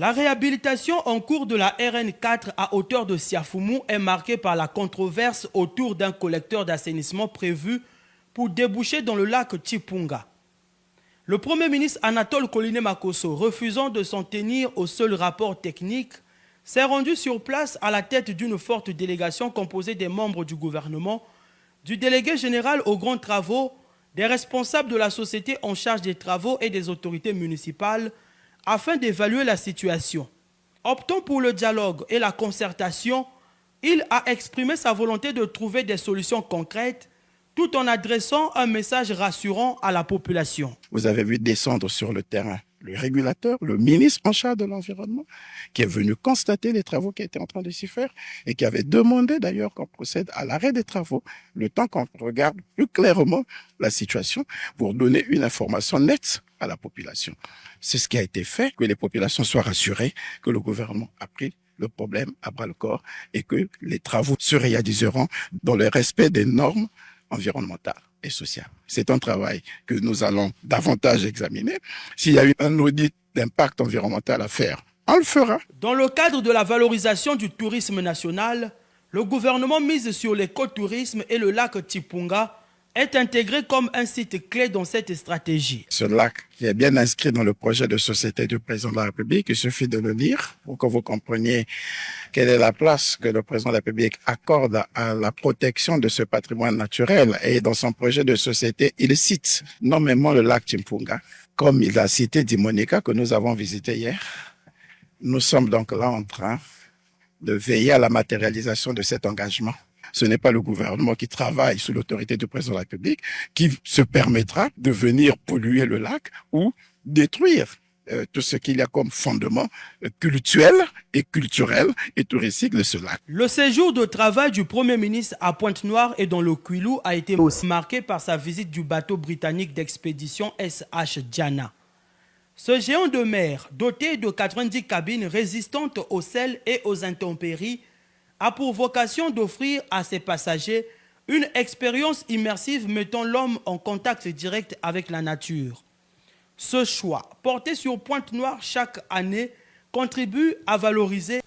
La réhabilitation en cours de la RN4 à hauteur de Siafoumou est marquée par la controverse autour d'un collecteur d'assainissement prévu pour déboucher dans le lac Chipunga. Le Premier ministre Anatole Koliné Makosso, refusant de s'en tenir au seul rapport technique, s'est rendu sur place à la tête d'une forte délégation composée des membres du gouvernement, du délégué général aux grands travaux, des responsables de la société en charge des travaux et des autorités municipales, afin d'évaluer la situation. Optant pour le dialogue et la concertation, il a exprimé sa volonté de trouver des solutions concrètes tout en adressant un message rassurant à la population. Vous avez vu descendre sur le terrain le régulateur, le ministre en charge de l'environnement, qui est venu constater les travaux qui étaient en train de s'y faire et qui avait demandé d'ailleurs qu'on procède à l'arrêt des travaux, le temps qu'on regarde plus clairement la situation pour donner une information nette à la population. C'est ce qui a été fait, que les populations soient rassurées, que le gouvernement a pris le problème à bras le corps et que les travaux se réaliseront dans le respect des normes environnementales et sociales. C'est un travail que nous allons davantage examiner. S'il y a eu un audit d'impact environnemental à faire, on le fera. Dans le cadre de la valorisation du tourisme national, le gouvernement mise sur l'écotourisme et le lac Chipunga est intégré comme un site clé dans cette stratégie. Ce lac qui est bien inscrit dans le projet de société du président de la République, il suffit de le lire pour que vous compreniez quelle est la place que le président de la République accorde à la protection de ce patrimoine naturel. Et dans son projet de société, il cite nommément le lac Chipunga, comme il a cité Dimonica que nous avons visité hier. Nous sommes donc là en train de veiller à la matérialisation de cet engagement. Ce n'est pas le gouvernement qui travaille sous l'autorité du président de la République qui se permettra de venir polluer le lac ou détruire tout ce qu'il y a comme fondement cultuel et culturel et touristique de ce lac. Le séjour de travail du Premier ministre à Pointe-Noire et dans le Kwilu a été aussi marqué par sa visite du bateau britannique d'expédition SH Diana. Ce géant de mer, doté de 90 cabines résistantes au sel et aux intempéries, a pour vocation d'offrir à ses passagers une expérience immersive mettant l'homme en contact direct avec la nature. Ce choix, porté sur Pointe-Noire chaque année, contribue à valoriser